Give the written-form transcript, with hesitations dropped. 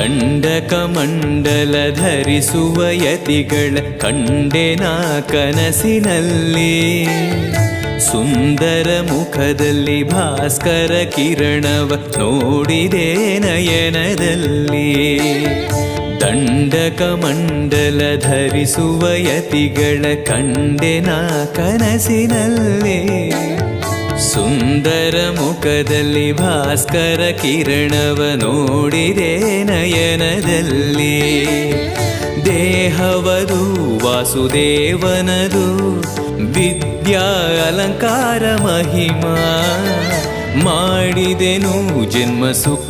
ದಂಡಕಮಂಡಲ ಧರಿಸುವ ಯತಿಗಳ ಕಂಡೆನ ಕನಸಿನಲ್ಲಿ. ಸುಂದರ ಮುಖದಲ್ಲಿ ಭಾಸ್ಕರ ಕಿರಣವ ನೋಡಿದೆ ನಯನದಲ್ಲಿ. ದಂಡಕಮಂಡಲ ಧರಿಸುವ ಯತಿಗಳ ಕಂಡೆನ ಕನಸಿನಲ್ಲಿ. ಸುಂದರ ಮುಖದಲ್ಲಿ ಭಾಸ್ಕರ ಕಿರಣವ ನೋಡಿದೆ ನಯನದಲ್ಲಿ. ದೇಹವದು ವಾಸುದೇವನದು ವಿದ್ಯಾ ಅಲಂಕಾರ ಮಹಿಮಾ. ಮಾಡಿದೆನು ಜನ್ಮ ಸುಖ